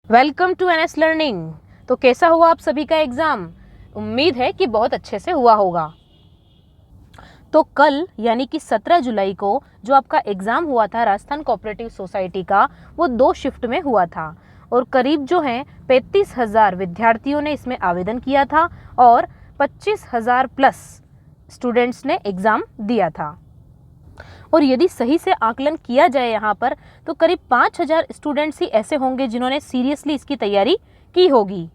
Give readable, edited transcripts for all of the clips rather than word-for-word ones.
Welcome to NS learning. तो कैसा हुआ आप सभी का एग्ज़ाम? उम्मीद है कि बहुत अच्छे से हुआ होगा। तो कल यानी कि 17 जुलाई को जो आपका एग्ज़ाम हुआ था राजस्थान कोऑपरेटिव सोसाइटी का, वो 2 शिफ्ट में हुआ था और करीब जो है 35,000 विद्यार्थियों ने इसमें आवेदन किया था और 25,000 प्लस स्टूडेंट्स ने एग्ज़ाम दिया था। और यदि सही से आकलन किया जाए यहाँ पर तो करीब 5,000 स्टूडेंट्स ही ऐसे होंगे जिन्होंने सीरियसली इसकी तैयारी की होगी।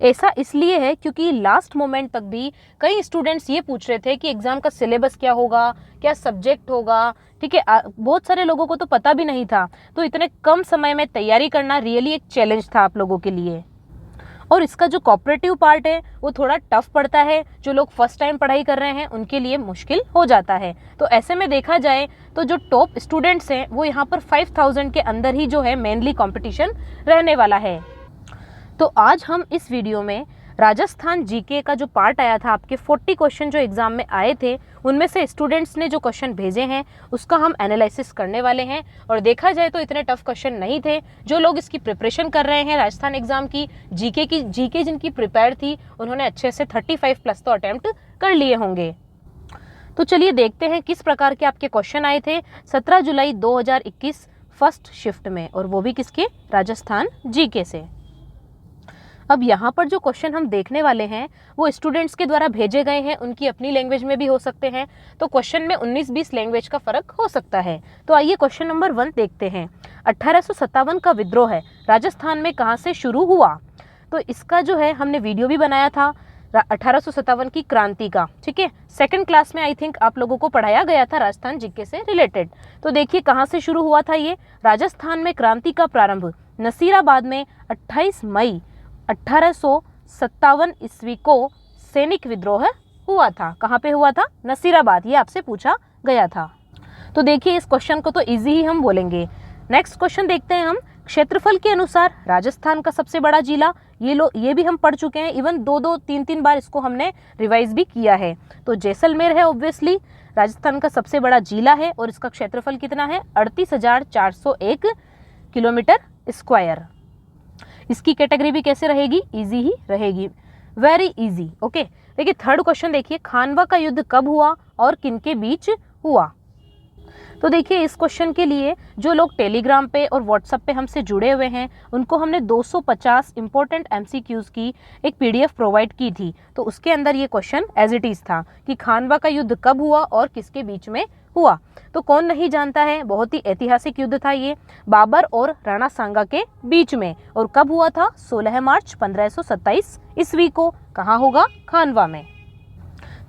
ऐसा इसलिए है क्योंकि लास्ट मोमेंट तक भी कई स्टूडेंट्स ये पूछ रहे थे कि एग्ज़ाम का सिलेबस क्या होगा, क्या सब्जेक्ट होगा। ठीक है, बहुत सारे लोगों को तो पता भी नहीं था। तो इतने कम समय में तैयारी करना रियली एक चैलेंज था आप लोगों के लिए। और इसका जो कोऑपरेटिव पार्ट है वो थोड़ा टफ पड़ता है। जो लोग फर्स्ट टाइम पढ़ाई कर रहे हैं उनके लिए मुश्किल हो जाता है। तो ऐसे में देखा जाए तो जो टॉप स्टूडेंट्स हैं वो यहाँ पर 5,000 के अंदर ही जो है मेनली कंपटीशन रहने वाला है। तो आज हम इस वीडियो में राजस्थान जीके का जो पार्ट आया था, आपके 40 क्वेश्चन जो एग्जाम में आए थे उनमें से स्टूडेंट्स ने जो क्वेश्चन भेजे हैं उसका हम एनालिसिस करने वाले हैं। और देखा जाए तो इतने टफ क्वेश्चन नहीं थे। जो लोग इसकी प्रिपरेशन कर रहे हैं राजस्थान एग्जाम की जीके जिनकी प्रिपेयर थी उन्होंने अच्छे से 35 प्लस तो अटेम्प्ट कर लिए होंगे। तो चलिए देखते हैं किस प्रकार के आपके क्वेश्चन आए थे 17 जुलाई 2021 फर्स्ट शिफ्ट में, और वो भी किसके? राजस्थान जीके से। अब यहाँ पर जो क्वेश्चन हम देखने वाले हैं वो स्टूडेंट्स के द्वारा भेजे गए हैं, उनकी अपनी लैंग्वेज में भी हो सकते हैं। तो क्वेश्चन में 19-20 लैंग्वेज का फर्क हो सकता है। तो आइए क्वेश्चन नंबर 1 देखते हैं। 1857 का विद्रोह है राजस्थान में कहाँ से शुरू हुआ? तो इसका जो है हमने वीडियो भी बनाया था 1857 की क्रांति का। ठीक है, सेकंड क्लास में आई थिंक आप लोगों को पढ़ाया गया था राजस्थान जीके से रिलेटेड। तो देखिए कहाँ से शुरू हुआ था ये। राजस्थान में क्रांति का प्रारंभ नसीराबाद में 28 मई 1857 ईस्वी को सैनिक विद्रोह हुआ था। कहाँ पे हुआ था? नसीराबाद। ये आपसे पूछा गया था। तो देखिए इस क्वेश्चन को तो इजी ही हम बोलेंगे। नेक्स्ट क्वेश्चन देखते हैं हम। क्षेत्रफल के अनुसार राजस्थान का सबसे बड़ा जिला, ये भी हम पढ़ चुके हैं। इवन 2-3 बार इसको हमने रिवाइज भी किया है। तो जैसलमेर है ऑब्वियसली, राजस्थान का सबसे बड़ा जिला है और इसका क्षेत्रफल कितना है? 38,401 किलोमीटर स्क्वायर। इसकी कैटेगरी भी कैसे रहेगी? इजी ही रहेगी, वेरी इजी। ओके, देखिए थर्ड क्वेश्चन देखिए। खानवा का युद्ध कब हुआ और किनके बीच हुआ? तो देखिए इस क्वेश्चन के लिए जो लोग टेलीग्राम पे और व्हाट्सएप पे हमसे जुड़े हुए हैं उनको हमने 250 इंपॉर्टेंट एमसीक्यूज की एक पीडीएफ प्रोवाइड की थी। तो उसके अंदर ये क्वेश्चन एज इट इज था कि खानवा का युद्ध कब हुआ और किसके बीच में हुआ। तो कौन नहीं जानता है, बहुत ही ऐतिहासिक युद्ध था ये, बाबर और राणा सांगा के बीच में। और कब हुआ था? 16 मार्च 1527 ईस्वी को। कहाँ होगा? खानवा में।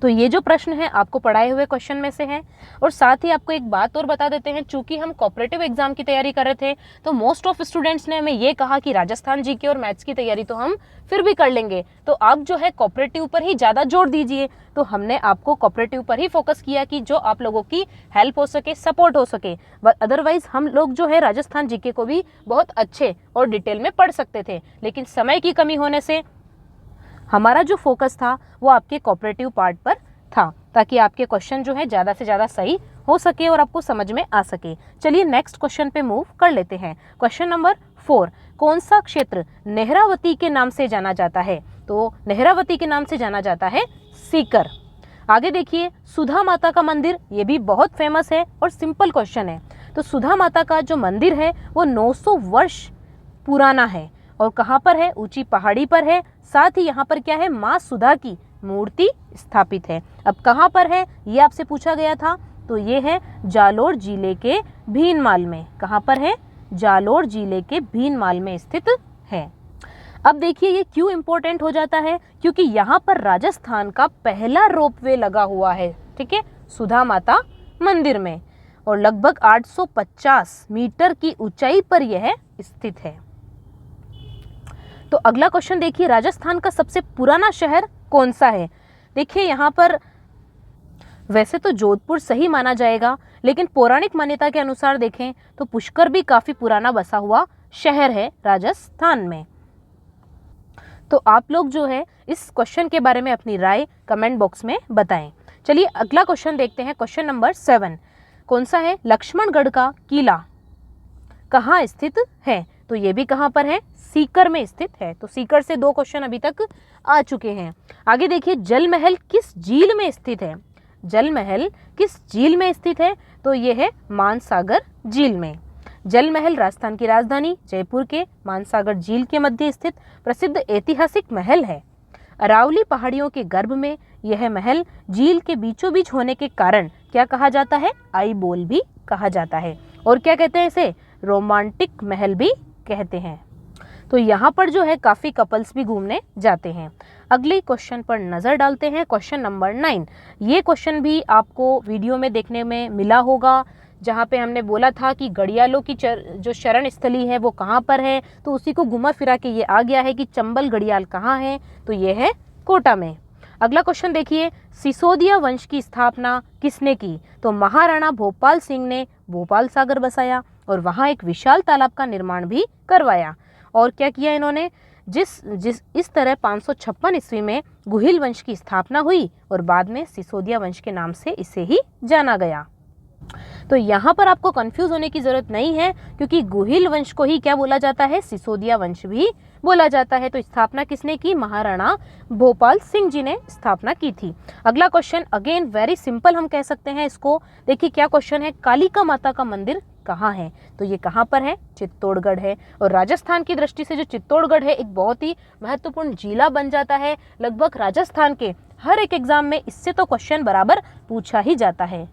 तो ये जो प्रश्न है आपको पढ़ाए हुए क्वेश्चन में से है। और साथ ही आपको एक बात और बता देते हैं, चूंकि हम कोऑपरेटिव एग्जाम की तैयारी कर रहे थे तो मोस्ट ऑफ स्टूडेंट्स ने हमें ये कहा कि राजस्थान जीके और मैथ्स की तैयारी तो हम फिर भी कर लेंगे, तो आप जो है कोऑपरेटिव पर ही ज़्यादा जोर दीजिए। तो हमने आपको कोऑपरेटिव पर ही फोकस किया कि जो आप लोगों की हेल्प हो सके, सपोर्ट हो सके। अदरवाइज हम लोग जो है राजस्थान जीके को भी बहुत अच्छे और डिटेल में पढ़ सकते थे, लेकिन समय की कमी होने से हमारा जो फोकस था वो आपके कोऑपरेटिव पार्ट पर था, ताकि आपके क्वेश्चन जो है ज़्यादा से ज़्यादा सही हो सके और आपको समझ में आ सके। चलिए नेक्स्ट क्वेश्चन पे मूव कर लेते हैं। क्वेश्चन नंबर 4, कौन सा क्षेत्र नेहरावती के नाम से जाना जाता है? तो नेहरावती के नाम से जाना जाता है सीकर। आगे देखिए सुधा माता का मंदिर, ये भी बहुत फेमस है और सिंपल क्वेश्चन है। तो सुधा माता का जो मंदिर है वो 900 वर्ष पुराना है और कहाँ पर है? ऊंची पहाड़ी पर है। साथ ही यहाँ पर क्या है? माँ सुधा की मूर्ति स्थापित है। अब कहाँ पर है ये आपसे पूछा गया था। तो ये है जालोर जिले के भीनमाल में। कहाँ पर है? जालोर जिले के भीनमाल में स्थित है। अब देखिए ये क्यों इंपॉर्टेंट हो जाता है, क्योंकि यहाँ पर राजस्थान का पहला रोपवे लगा हुआ है। ठीक है, सुधा माता मंदिर में, और लगभग 850 मीटर की ऊंचाई पर यह स्थित है। तो अगला क्वेश्चन देखिए, राजस्थान का सबसे पुराना शहर कौन सा है? देखिए यहाँ पर वैसे तो जोधपुर सही माना जाएगा, लेकिन पौराणिक मान्यता के अनुसार देखें तो पुष्कर भी काफी पुराना बसा हुआ शहर है राजस्थान में। तो आप लोग जो है इस क्वेश्चन के बारे में अपनी राय कमेंट बॉक्स में बताएं। चलिए अगला क्वेश्चन देखते हैं। क्वेश्चन नंबर 7, कौन सा है? लक्ष्मणगढ़ का किला कहाँ स्थित है? तो ये भी कहाँ पर है, सीकर में स्थित है। तो सीकर से 2 क्वेश्चन अभी तक आ चुके हैं। आगे देखिए, जल महल किस झील में स्थित है? जल महल किस झील में स्थित है? तो ये है मानसागर झील में। जल महल राजस्थान की राजधानी जयपुर के मानसागर झील के मध्य स्थित प्रसिद्ध ऐतिहासिक महल है। अरावली पहाड़ियों के गर्भ में यह महल झील के बीचों बीच होने के कारण क्या कहा जाता है? आईबोल भी कहा जाता है। और क्या कहते हैं इसे? रोमांटिक महल भी कहते हैं। तो यहाँ पर जो है काफ़ी कपल्स भी घूमने जाते हैं। अगले क्वेश्चन पर नज़र डालते हैं, क्वेश्चन नंबर 9। ये क्वेश्चन भी आपको वीडियो में देखने में मिला होगा, जहाँ पे हमने बोला था कि घड़ियालों की जो शरण स्थली है वो कहाँ पर है, तो उसी को घुमा फिरा के ये आ गया है कि चंबल घड़ियाल कहाँ है, तो ये है कोटा में। अगला क्वेश्चन देखिए, सिसोदिया वंश की स्थापना किसने की? तो महाराणा भोपाल सिंह ने भोपाल सागर बसाया और वहाँ एक विशाल तालाब का निर्माण भी करवाया। और क्या किया इन्होंने? जिस इस तरह 556 ईस्वी में गुहिल वंश की स्थापना हुई और बाद में सिसोदिया वंश के नाम से इसे ही जाना गया। तो यहाँ पर आपको कंफ्यूज होने की जरूरत नहीं है, क्योंकि गुहिल वंश को ही क्या बोला जाता है? सिसोदिया वंश भी बोला जाता है। तो स्थापना किसने की? महाराणा भोपाल सिंह जी ने स्थापना की थी। अगला क्वेश्चन अगेन वेरी सिंपल हम कह सकते हैं इसको। देखिए क्या क्वेश्चन है, कालिका माता का मंदिर कहाँ है? तो ये कहाँ पर है? चित्तौड़गढ़ है। और राजस्थान की दृष्टि से जो चित्तौड़गढ़ है एक बहुत ही महत्वपूर्ण जिला बन जाता है। लगभग राजस्थान के हर एक एग्जाम में इससे तो क्वेश्चन बराबर पूछा ही जाता है।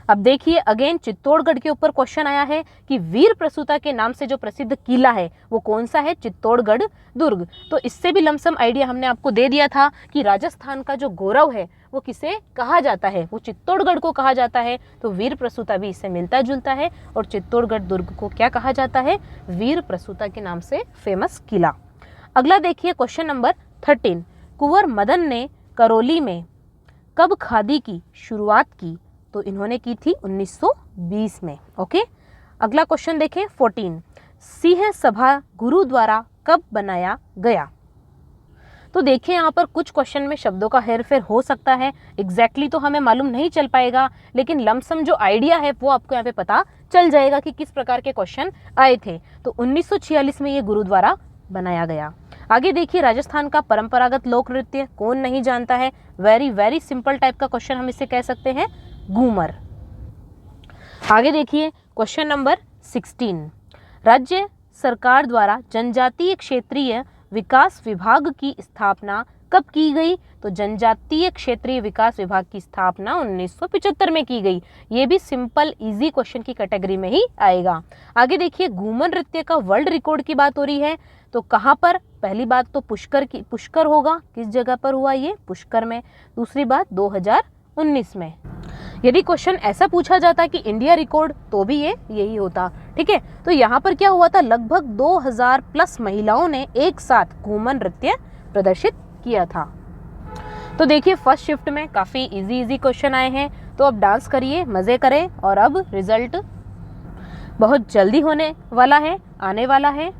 अब देखिए अगेन चित्तौड़गढ़ के ऊपर क्वेश्चन आया है कि वीर प्रसूता के नाम से जो प्रसिद्ध किला है वो कौन सा है? चित्तौड़गढ़ दुर्ग। तो इससे भी लमसम आइडिया हमने आपको दे दिया था कि राजस्थान का जो गौरव है वो किसे कहा जाता है? वो चित्तौड़गढ़ को कहा जाता है। तो वीर प्रसूता भी इससे मिलता जुलता है और चित्तौड़गढ़ दुर्ग को क्या कहा जाता है? वीर प्रसूता के नाम से फेमस किला। अगला देखिए क्वेश्चन नंबर 13, कुंवर मदन ने करौली में कब खादी की शुरुआत की? तो इन्होंने की थी 1920 में। ओके, अगला क्वेश्चन देखें 14, सिंह सभा गुरुद्वारा कब बनाया गया? तो देखिए यहाँ पर कुछ क्वेश्चन में शब्दों का हेरफेर हो सकता है, एग्जैक्टली तो हमें मालूम नहीं चल पाएगा, लेकिन लमसम जो आइडिया है वो आपको यहाँ पे पता चल जाएगा कि किस प्रकार के क्वेश्चन आए थे। तो 1946 में ये गुरुद्वारा बनाया गया। आगे देखिए राजस्थान का परंपरागत लोक नृत्य कौन नहीं जानता है? वेरी वेरी सिंपल टाइप का क्वेश्चन हम इसे कह सकते हैं, घूमर। आगे देखिए क्वेश्चन नंबर 16, राज्य सरकार द्वारा जनजातीय क्षेत्रीय विकास विभाग की स्थापना कब की गई? तो जनजातीय क्षेत्रीय विकास विभाग की स्थापना 1975 में की गई। ये भी सिंपल इजी क्वेश्चन की कैटेगरी में ही आएगा। आगे देखिए घूमर नृत्य का वर्ल्ड रिकॉर्ड की बात हो रही है, तो कहाँ पर? पहली बात तो पुष्कर होगा, किस जगह पर हुआ ये? पुष्कर में। दूसरी बात 2019 में। यदि क्वेश्चन ऐसा पूछा जाता कि इंडिया रिकॉर्ड, तो भी ये यही होता। ठीक है, तो यहाँ पर क्या हुआ था? लगभग 2000 प्लस महिलाओं ने एक साथ घूमर नृत्य प्रदर्शित किया था। तो देखिए फर्स्ट शिफ्ट में काफी इजी क्वेश्चन आए हैं, तो अब डांस करिए, मजे करें। और अब रिजल्ट बहुत जल्दी होने वाला है, आने वाला है,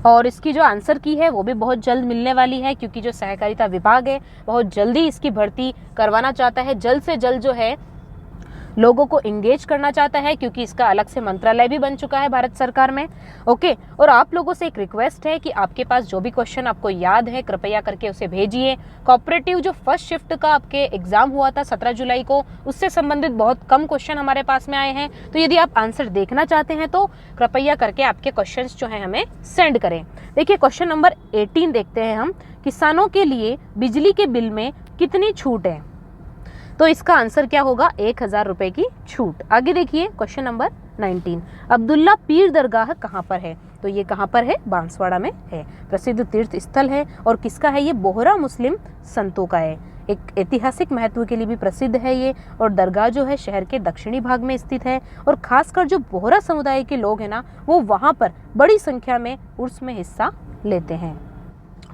और इसकी जो आंसर की है वो भी बहुत जल्द मिलने वाली है, क्योंकि जो सहकारिता विभाग है बहुत जल्दी इसकी भर्ती करवाना चाहता है, जल्द से जल्द जो है लोगों को इंगेज करना चाहता है, क्योंकि इसका अलग से मंत्रालय भी बन चुका है भारत सरकार में। ओके, और आप लोगों से एक रिक्वेस्ट है कि आपके पास जो भी क्वेश्चन आपको याद है कृपया करके उसे भेजिए। कोऑपरेटिव जो फर्स्ट शिफ्ट का आपके एग्जाम हुआ था 17 जुलाई को, उससे संबंधित बहुत कम क्वेश्चन हमारे पास में आए हैं, तो यदि आप आंसर देखना चाहते हैं तो कृपया करके आपके क्वेश्चन जो है हमें सेंड करें। देखिए क्वेश्चन नंबर 18 देखते हैं हम, किसानों के लिए बिजली के बिल में कितनी छूट है? तो इसका आंसर क्या होगा? 1000 रुपए की छूट। आगे देखिए क्वेश्चन नंबर 19, अब्दुल्ला पीर दरगाह कहाँ पर है? तो ये कहाँ पर है? बांसवाड़ा में है। प्रसिद्ध तीर्थ स्थल है, और किसका है ये? बोहरा मुस्लिम संतों का है। एक ऐतिहासिक महत्व के लिए भी प्रसिद्ध है ये, और दरगाह जो है शहर के दक्षिणी भाग में स्थित है, और खासकर जो बोहरा समुदाय के लोग हैं ना, वो वहाँ पर बड़ी संख्या में उर्स में हिस्सा लेते हैं।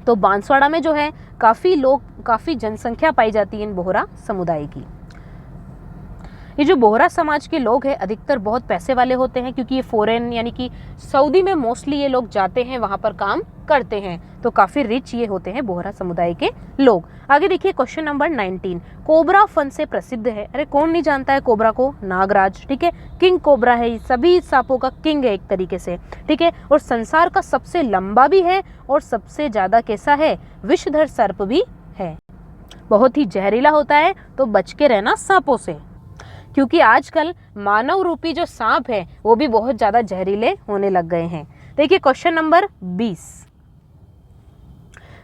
तो बांसवाड़ा में जो है काफ़ी जनसंख्या पाई जाती है इन बोहरा समुदाय की। ये जो बोहरा समाज के लोग हैं अधिकतर बहुत पैसे वाले होते हैं, क्योंकि ये फॉरेन यानी कि सऊदी में मोस्टली ये लोग जाते हैं, वहाँ पर काम करते हैं। तो काफ़ी रिच ये होते हैं बोहरा समुदाय के लोग। आगे देखिए क्वेश्चन नंबर 19, कोबरा फन से प्रसिद्ध है। अरे कौन नहीं जानता है कोबरा को, नागराज, ठीक है, किंग कोबरा है, सभी सांपों का किंग है एक तरीके से, ठीक है, और संसार का सबसे लंबा भी है और सबसे ज़्यादा कैसा है, विषधर सर्प भी है। बहुत ही जहरीला होता है, तो बच के रहना सांपों से, क्योंकि आजकल मानव रूपी जो सांप है वो भी बहुत ज़्यादा जहरीले होने लग गए हैं। देखिए क्वेश्चन नंबर 20,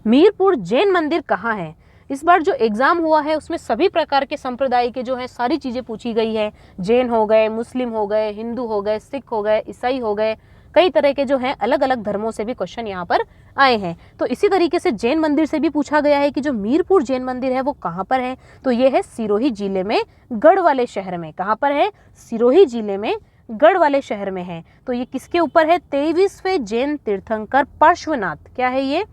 मीरपुर जैन मंदिर कहाँ है। इस बार जो एग्जाम हुआ है उसमें सभी प्रकार के संप्रदाय के जो है सारी चीज़ें पूछी गई है। जैन हो गए, मुस्लिम हो गए, हिंदू हो गए, सिख हो गए, ईसाई हो गए, कई तरह के जो हैं अलग अलग धर्मों से भी क्वेश्चन यहाँ पर आए हैं। तो इसी तरीके से जैन मंदिर से भी पूछा गया है कि जो मीरपुर जैन मंदिर है वो कहाँ पर है। तो ये है सिरोही जिले में गढ़ वाले शहर में। कहाँ पर है, सिरोही जिले में गढ़ वाले शहर में है। तो ये किसके ऊपर है, 23वें जैन तीर्थंकर पार्श्वनाथ, क्या है ये,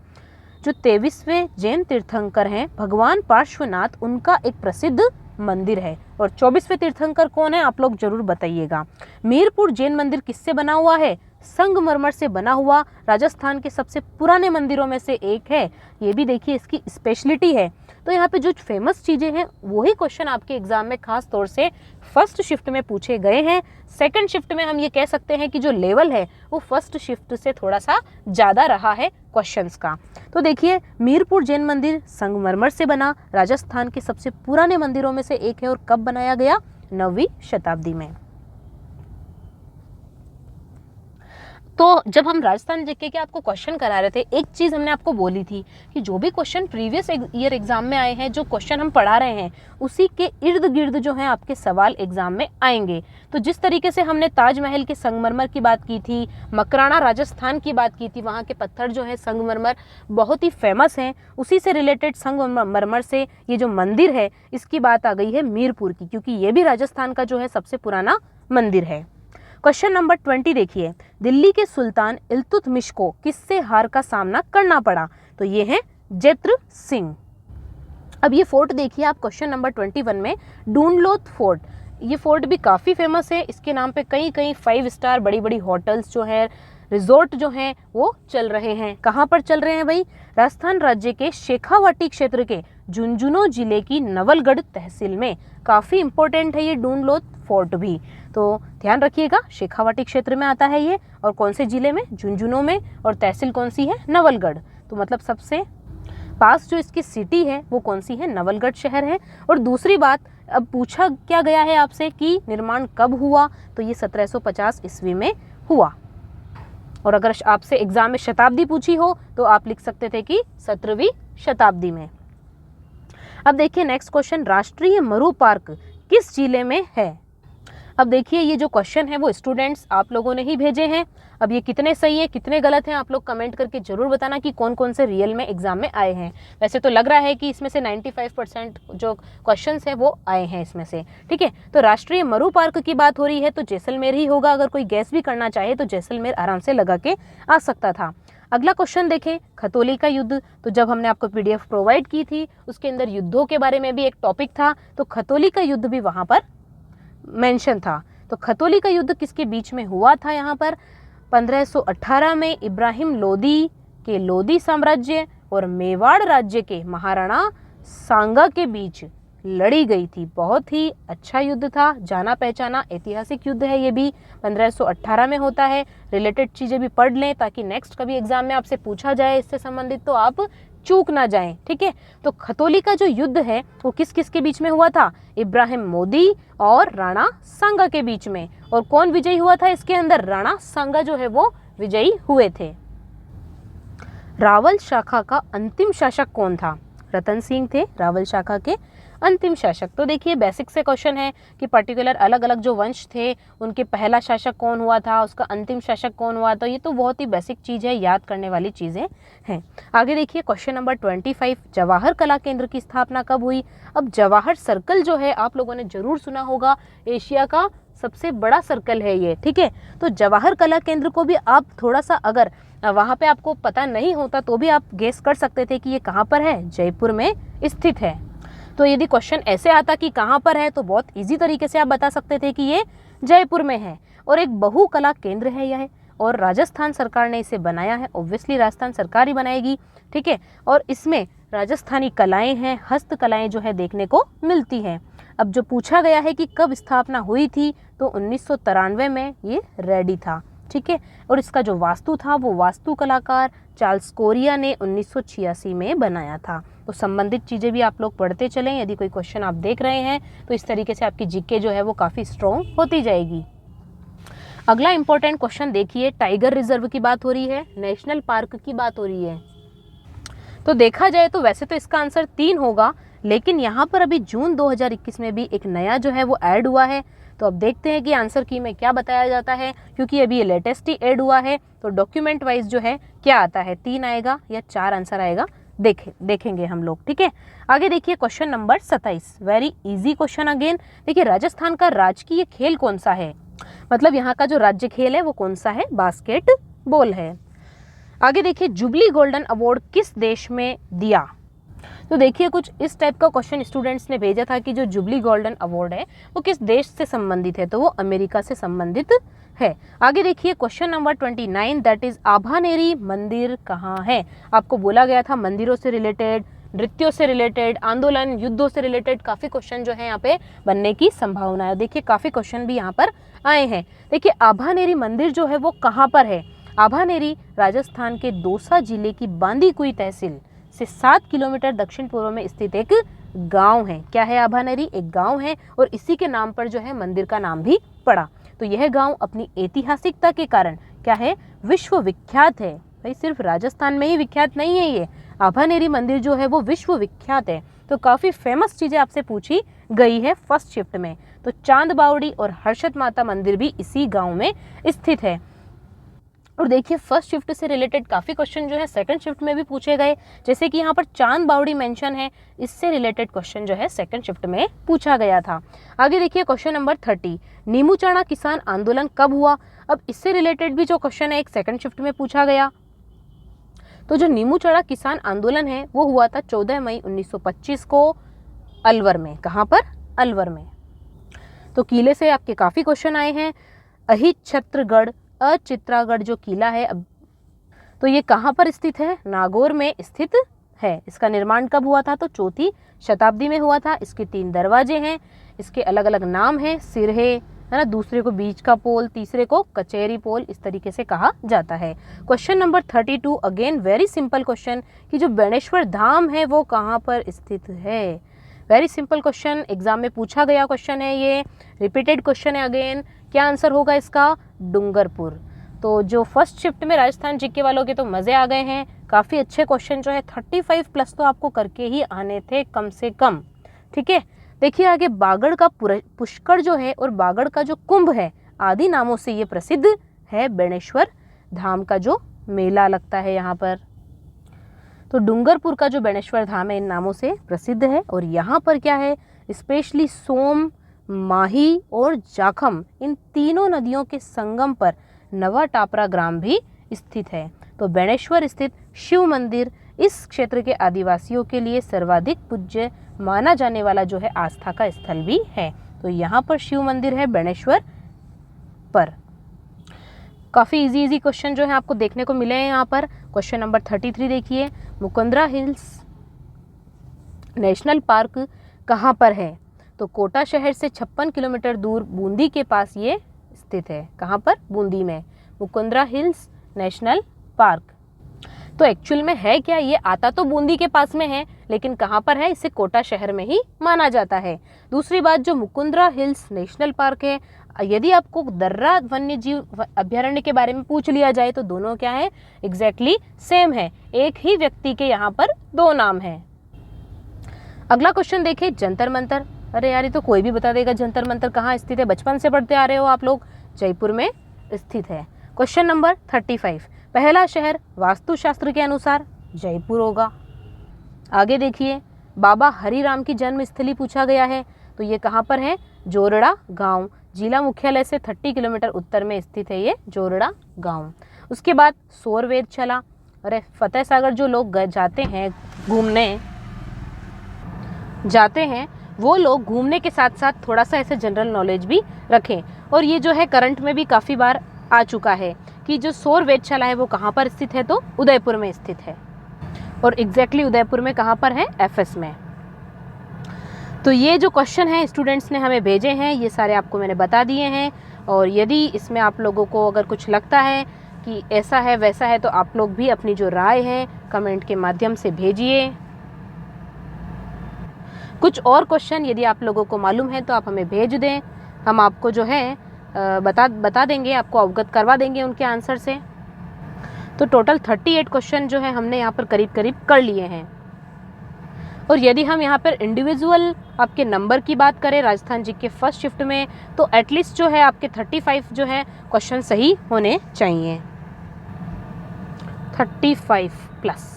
जो 23वें जैन तीर्थंकर हैं भगवान पार्श्वनाथ, उनका एक प्रसिद्ध मंदिर है। और 24वें तीर्थंकर कौन है आप लोग जरूर बताइएगा। मीरपुर जैन मंदिर किससे बना हुआ है, संगमरमर से बना हुआ राजस्थान के सबसे पुराने मंदिरों में से एक है। ये भी देखिए इसकी स्पेशलिटी है। तो यहाँ पे जो फेमस चीज़ें हैं वही क्वेश्चन आपके एग्जाम में खास तौर से फर्स्ट शिफ्ट में पूछे गए हैं। सेकंड शिफ्ट में हम ये कह सकते हैं कि जो लेवल है वो फर्स्ट शिफ्ट से थोड़ा सा ज़्यादा रहा है क्वेश्चंस का। तो देखिए मीरपुर जैन मंदिर संगमरमर से बना, राजस्थान के सबसे पुराने मंदिरों में से एक है और कब बनाया गया, 9वीं शताब्दी में। तो जब हम राजस्थान जीके के आपको क्वेश्चन करा रहे थे, एक चीज़ हमने आपको बोली थी कि जो भी क्वेश्चन प्रीवियस ईयर एग्जाम में आए हैं, जो क्वेश्चन हम पढ़ा रहे हैं उसी के इर्द गिर्द जो है आपके सवाल एग्जाम में आएंगे। तो जिस तरीके से हमने ताजमहल के संगमरमर की बात की थी, मकराना राजस्थान की बात की थी, वहाँ के पत्थर जो है संगमरमर बहुत ही फेमस हैं, उसी से रिलेटेड संगमरमर से ये जो मंदिर है इसकी बात आ गई है मीरपुर की, क्योंकि ये भी राजस्थान का जो है सबसे पुराना मंदिर है। क्वेश्चन नंबर 20 देखिए, दिल्ली के सुल्तान इल्तुतमिश को किससे हार का सामना करना पड़ा। तो ये है जैत्र सिंह। अब ये फोर्ट देखिए आप क्वेश्चन नंबर 21 में, डूनलोथ फोर्ट। ये फोर्ट भी काफ़ी फेमस है, इसके नाम पे कई 5 स्टार बड़ी बड़ी होटल्स जो है, रिजोर्ट जो हैं वो चल रहे हैं। कहाँ पर चल रहे हैं भाई, राजस्थान राज्य के शेखावाटी क्षेत्र के झुंझुनू जिले की नवलगढ़ तहसील में। काफ़ी इंपॉर्टेंट है ये डूनलोथ फोर्ट भी, तो ध्यान रखिएगा, शेखावाटी क्षेत्र में आता है ये, और कौन से जिले में, झुंझुनू में, और तहसील कौन सी है, नवलगढ़। तो मतलब सबसे पास जो इसकी सिटी है वो कौन सी है, नवलगढ़ शहर है। और दूसरी बात, अब पूछा क्या गया है आपसे कि निर्माण कब हुआ, तो ये 1750 ईस्वी में हुआ। और अगर आपसे एग्जाम में शताब्दी पूछी हो तो आप लिख सकते थे कि 17वीं शताब्दी में। अब देखिए नेक्स्ट क्वेश्चन, राष्ट्रीय मरु पार्क किस जिले में है। अब देखिए ये जो क्वेश्चन है वो स्टूडेंट्स आप लोगों ने ही भेजे हैं। अब ये कितने सही है कितने गलत हैं आप लोग कमेंट करके जरूर बताना कि कौन कौन से रियल में एग्जाम में आए हैं। वैसे तो लग रहा है कि इसमें से 95% जो क्वेश्चंस है वो आए हैं इसमें से, ठीक है। तो राष्ट्रीय मरु पार्क की बात हो रही है तो जैसलमेर ही होगा। अगर कोई गैस भी करना चाहे तो जैसलमेर आराम से लगा के आ सकता था। अगला क्वेश्चन देखें, खतौली का युद्ध। तो जब हमने आपको PDF प्रोवाइड की थी उसके अंदर युद्धों के बारे में भी एक टॉपिक था, तो खतौली का युद्ध भी वहाँ पर मेंशन था। तो खतौली का युद्ध किसके बीच में हुआ था, यहाँ पर 1518 में इब्राहिम लोदी के लोदी साम्राज्य और मेवाड़ राज्य के महाराणा सांगा के बीच लड़ी गई थी। बहुत ही अच्छा युद्ध था, जाना पहचाना ऐतिहासिक युद्ध है। ये भी 1518 में होता है। रिलेटेड चीज़ें भी पढ़ लें ताकि नेक्स्ट कभी एग्जाम में आपसे पूछा जाए इससे संबंधित तो आप चूक ना जाएं, ठीक है। तो खतौली का जो युद्ध है वो किस किस के बीच में हुआ था, इब्राहिम मोदी और राणा सांगा के बीच में। और कौन विजयी हुआ था इसके अंदर, राणा सांगा जो है वो विजयी हुए थे। रावल शाखा का अंतिम शासक कौन था, रतन सिंह थे रावल शाखा के अंतिम शासक। तो देखिए बेसिक से क्वेश्चन है कि पर्टिकुलर अलग अलग जो वंश थे उनके पहला शासक कौन हुआ था, उसका अंतिम शासक कौन हुआ। तो ये तो बहुत ही बेसिक चीज़ है, याद करने वाली चीज़ें हैं। आगे देखिए क्वेश्चन नंबर 25, जवाहर कला केंद्र की स्थापना कब हुई। अब जवाहर सर्कल जो है आप लोगों ने जरूर सुना होगा, एशिया का सबसे बड़ा सर्कल है ये, ठीक है। तो जवाहर कला केंद्र को भी आप थोड़ा सा अगर वहाँ पे आपको पता नहीं होता तो भी आप गेस कर सकते थे कि ये कहाँ पर है, जयपुर में स्थित है। तो यदि क्वेश्चन ऐसे आता कि कहाँ पर है तो बहुत इजी तरीके से आप बता सकते थे कि ये जयपुर में है। और एक बहु कला केंद्र है यह, और राजस्थान सरकार ने इसे बनाया है। ऑब्वियसली राजस्थान सरकार ही बनाएगी, ठीक है। और इसमें राजस्थानी कलाएं हैं, हस्तकलाएं जो है देखने को मिलती हैं। अब जो पूछा गया है कि कब स्थापना हुई थी, तो 1993 में ये रेडी था, ठीक है। और इसका जो वास्तु था वो वास्तु कलाकार चार्ल्स कोरिया ने 1986 में बनाया था। तो संबंधित चीज़ें भी आप लोग पढ़ते चलें। यदि कोई क्वेश्चन आप देख रहे हैं तो इस तरीके से आपकी जीके जो है वो काफ़ी स्ट्रॉन्ग होती जाएगी। अगला इंपॉर्टेंट क्वेश्चन देखिए, टाइगर रिजर्व की बात हो रही है, नेशनल पार्क की बात हो रही है। तो देखा जाए तो वैसे तो इसका आंसर 3 होगा, लेकिन यहाँ पर अभी जून 2021 में भी एक नया जो है वो ऐड हुआ है। तो अब देखते हैं कि आंसर की में क्या बताया जाता है, क्योंकि अभी ये लेटेस्ट ही ऐड हुआ है। तो डॉक्यूमेंट वाइज जो है क्या आता है, 3 आएगा या 4 आंसर आएगा, देखेंगे हम लोग, ठीक है। आगे देखिए question number 27, very easy question again. देखिए राजस्थान का राजकीय खेल कौन सा है, मतलब यहाँ का जो राज्य खेल है वो कौन सा है, बास्केटबॉल है। आगे देखिए जुबली गोल्डन अवार्ड किस देश में दिया। तो देखिए कुछ इस टाइप का क्वेश्चन स्टूडेंट्स ने भेजा था कि जो जुबली गोल्डन अवार्ड है वो किस देश से संबंधित है, तो वो अमेरिका से संबंधित है। आगे देखिए question number 29, that is Abhaneri मंदिर कहाँ है। आपको बोला गया था मंदिरों से रिलेटेड, नृत्यों से रिलेटेड, आंदोलन, युद्धों से रिलेटेड काफ़ी क्वेश्चन जो है यहाँ पे बनने की संभावना है। देखिए काफ़ी क्वेश्चन भी यहाँ पर आए हैं। देखिए आभानेरी मंदिर जो है वो कहाँ पर है। आभानेरी राजस्थान के दौसा जिले की बांदीकुई तहसील से 7 किलोमीटर दक्षिण पूर्व में स्थित एक गांव है। क्या है आभानेरी, एक गांव है, और इसी के नाम पर जो है मंदिर का नाम भी पड़ा। तो यह गांव अपनी ऐतिहासिकता के कारण क्या है, विश्व विख्यात है। भाई सिर्फ राजस्थान में ही विख्यात नहीं है, ये आभानेरी मंदिर जो है वो विश्व विख्यात है। तो काफ़ी फेमस चीज़ें आपसे पूछी गई है फर्स्ट शिफ्ट में। तो चांद बावड़ी और हर्षद माता मंदिर भी इसी गाँव में स्थित है। और देखिए फर्स्ट शिफ्ट से रिलेटेड काफ़ी क्वेश्चन जो है सेकंड शिफ्ट में भी पूछे गए, जैसे कि यहाँ पर चांद बावड़ी मेंशन है, इससे रिलेटेड क्वेश्चन जो है सेकंड शिफ्ट में पूछा गया था। आगे देखिए क्वेश्चन नंबर 30, नीमूचाणा किसान आंदोलन कब हुआ। अब इससे रिलेटेड भी जो क्वेश्चन है एक सेकंड शिफ्ट में पूछा गया। तो जो नीमूचाणा किसान आंदोलन है वो हुआ था 14 मई 1925 को अलवर में। कहाँ पर, अलवर में। तो किले से आपके काफ़ी क्वेश्चन आए हैं। अहिच्छत्रगढ़ अचित्रागढ़ जो किला है, अब तो ये कहाँ पर स्थित है, नागौर में स्थित है। इसका निर्माण कब हुआ था, तो 4वीं शताब्दी में हुआ था। इसके 3 दरवाजे हैं, इसके अलग अलग नाम हैं, सिरहे है ना, दूसरे को बीच का पोल, तीसरे को कचेरी पोल, इस तरीके से कहा जाता है। Question number 32 again very simple question कि जो बेणेश्वर धाम है वो कहाँ पर स्थित है। वेरी सिंपल क्वेश्चन, एग्जाम में पूछा गया क्वेश्चन है, ये रिपीटेड क्वेश्चन है अगेन। क्या आंसर होगा इसका, डूंगरपुर। तो जो फर्स्ट शिफ्ट में राजस्थान जीके वालों के तो मज़े आ गए हैं। काफ़ी अच्छे क्वेश्चन जो है 35 प्लस तो आपको करके ही आने थे कम से कम, ठीक है। देखिए आगे बागड़ का पुष्कर जो है और बागड़ का जो कुंभ है आदि नामों से ये प्रसिद्ध है। बेणेश्वर धाम का जो मेला लगता है यहाँ पर, तो डूंगरपुर का जो बेणेश्वर धाम है इन नामों से प्रसिद्ध है। और यहाँ पर क्या है, स्पेशली सोम, माही और जाखम, इन तीनों नदियों के संगम पर नवा टापरा ग्राम भी स्थित है। तो बेणेश्वर स्थित शिव मंदिर इस क्षेत्र के आदिवासियों के लिए सर्वाधिक पूज्य माना जाने वाला जो है आस्था का स्थल भी है। तो यहाँ पर शिव मंदिर है बेणेश्वर पर। काफ़ी इजी क्वेश्चन जो है आपको देखने को मिले हैं यहाँ पर। क्वेश्चन नंबर 33 देखिए, मुकुंदरा हिल्स नेशनल पार्क कहाँ पर है। तो कोटा शहर से 56 किलोमीटर दूर बूंदी के पास ये स्थित है। कहाँ पर, बूंदी में, मुकुंदरा हिल्स नेशनल पार्क। तो एक्चुअल में है क्या, ये आता तो बूंदी के पास में है, लेकिन कहाँ पर है, इसे कोटा शहर में ही माना जाता है। दूसरी बात, जो मुकुंदरा हिल्स नेशनल पार्क है, यदि आपको दर्रा वन्य जीव अभ्यारण्य के बारे में पूछ लिया जाए तो दोनों क्या है, एग्जैक्टली सेम है। एक ही व्यक्ति के यहाँ पर 2 नाम हैं। अगला क्वेश्चन देखिए, जंतर मंतर। अरे यार ये तो कोई भी बता देगा जंतर मंतर कहाँ स्थित है, बचपन से पढ़ते आ रहे हो आप लोग, जयपुर में स्थित है। क्वेश्चन नंबर 35, पहला शहर वास्तुशास्त्र के अनुसार जयपुर होगा। आगे देखिए, बाबा हरिराम की जन्मस्थली पूछा गया है, तो ये कहाँ पर है, जोरड़ा गांव। जिला मुख्यालय से 30 किलोमीटर उत्तर में स्थित है ये जोरड़ा गांव। उसके बाद सौरवेद चला। अरे फतेह सागर जो लोग जाते हैं घूमने, वो लोग घूमने के साथ साथ थोड़ा सा ऐसे जनरल नॉलेज भी रखें। और ये जो है करंट में भी काफ़ी बार आ चुका है कि जो सौर वेधशाला है वो कहाँ पर स्थित है, तो उदयपुर में स्थित है। और एग्जैक्टली उदयपुर में कहाँ पर है, एफएस में। तो ये जो क्वेश्चन है स्टूडेंट्स ने हमें भेजे हैं, ये सारे आपको मैंने बता दिए हैं। और यदि इसमें आप लोगों को अगर कुछ लगता है कि ऐसा है वैसा है, तो आप लोग भी अपनी जो राय है कमेंट के माध्यम से भेजिए। कुछ और क्वेश्चन यदि आप लोगों को मालूम है तो आप हमें भेज दें, हम आपको जो है बता देंगे, आपको अवगत करवा देंगे उनके आंसर से। तो टोटल 38 क्वेश्चन जो है हमने यहाँ पर करीब करीब कर लिए हैं। और यदि हम यहाँ पर इंडिविजुअल आपके नंबर की बात करें राजस्थान जी के फर्स्ट शिफ्ट में, तो एटलीस्ट जो है आपके 35 जो है क्वेश्चन सही होने चाहिए, 35 प्लस।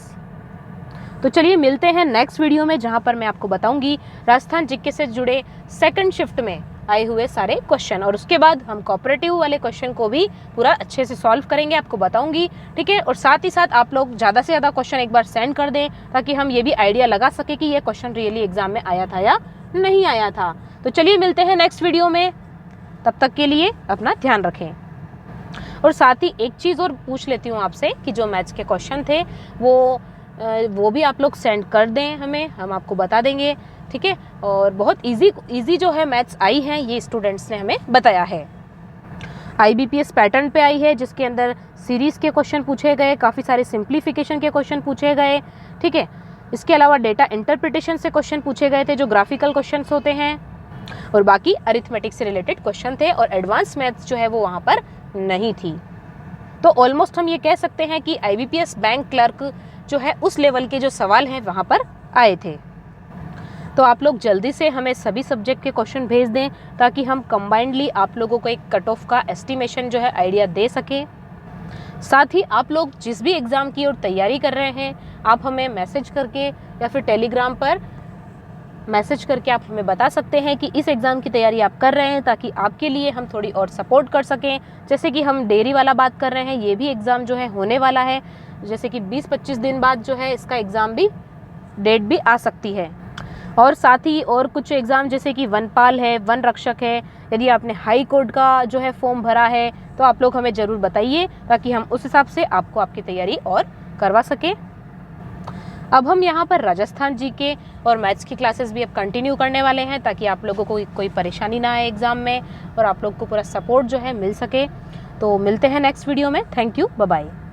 तो चलिए मिलते हैं नेक्स्ट वीडियो में, जहाँ पर मैं आपको बताऊंगी राजस्थान जीके से जुड़े सेकंड शिफ्ट में आए हुए सारे क्वेश्चन। और उसके बाद हम कोऑपरेटिव वाले क्वेश्चन को भी पूरा अच्छे से सॉल्व करेंगे, आपको बताऊंगी, ठीक है। और साथ ही साथ आप लोग ज़्यादा से ज़्यादा क्वेश्चन एक बार सेंड कर दें, ताकि हम ये भी आइडिया लगा सके कि ये क्वेश्चन रियली एग्जाम में आया था या नहीं आया था। तो चलिए मिलते हैं नेक्स्ट वीडियो में, तब तक के लिए अपना ध्यान रखें। और साथ ही एक चीज़ और पूछ लेती हूँ आपसे कि जो मैथ्स के क्वेश्चन थे वो भी आप लोग सेंड कर दें हमें, हम आपको बता देंगे, ठीक है। और बहुत इजी जो है मैथ्स आई है, ये स्टूडेंट्स ने हमें बताया है। IBPS पैटर्न पे आई है, जिसके अंदर सीरीज़ के क्वेश्चन पूछे गए, काफ़ी सारे सिंप्लीफिकेशन के क्वेश्चन पूछे गए, ठीक है। इसके अलावा डेटा इंटरप्रिटेशन से क्वेश्चन पूछे गए थे, जो ग्राफिकल क्वेश्चन होते हैं। और बाकी अरिथमेटिक से रिलेटेड क्वेश्चन थे, और एडवांस मैथ्स जो है वो वहाँ पर नहीं थी। तो ऑलमोस्ट हम ये कह सकते हैं कि IBPS बैंक क्लर्क जो है उस लेवल के जो सवाल हैं वहाँ पर आए थे। तो आप लोग जल्दी से हमें सभी सब्जेक्ट के क्वेश्चन भेज दें, ताकि हम कंबाइंडली आप लोगों को एक कट ऑफ का एस्टिमेशन जो है आइडिया दे सकें। साथ ही आप लोग जिस भी एग्ज़ाम की ओर तैयारी कर रहे हैं, आप हमें मैसेज करके या फिर टेलीग्राम पर मैसेज करके आप हमें बता सकते हैं कि इस एग्ज़ाम की तैयारी आप कर रहे हैं, ताकि आपके लिए हम थोड़ी और सपोर्ट कर सकें। जैसे कि हम डेयरी वाला बात कर रहे हैं, ये भी एग्ज़ाम जो है होने वाला है, जैसे कि 20-25 दिन बाद जो है इसका एग्ज़ाम भी डेट भी आ सकती है। और साथ ही और कुछ एग्ज़ाम जैसे कि वनपाल है, वन रक्षक है, यदि आपने हाई कोर्ट का जो है फॉर्म भरा है, तो आप लोग हमें ज़रूर बताइए, ताकि हम उस हिसाब से आपको आपकी तैयारी और करवा सकें। अब हम यहाँ पर राजस्थान जीके और मैथ्स की क्लासेस भी अब कंटिन्यू करने वाले हैं, ताकि आप लोगों को कोई परेशानी ना आए एग्ज़ाम में, और आप लोग को पूरा सपोर्ट जो है मिल सके। तो मिलते हैं नेक्स्ट वीडियो में। Thank you, bye bye.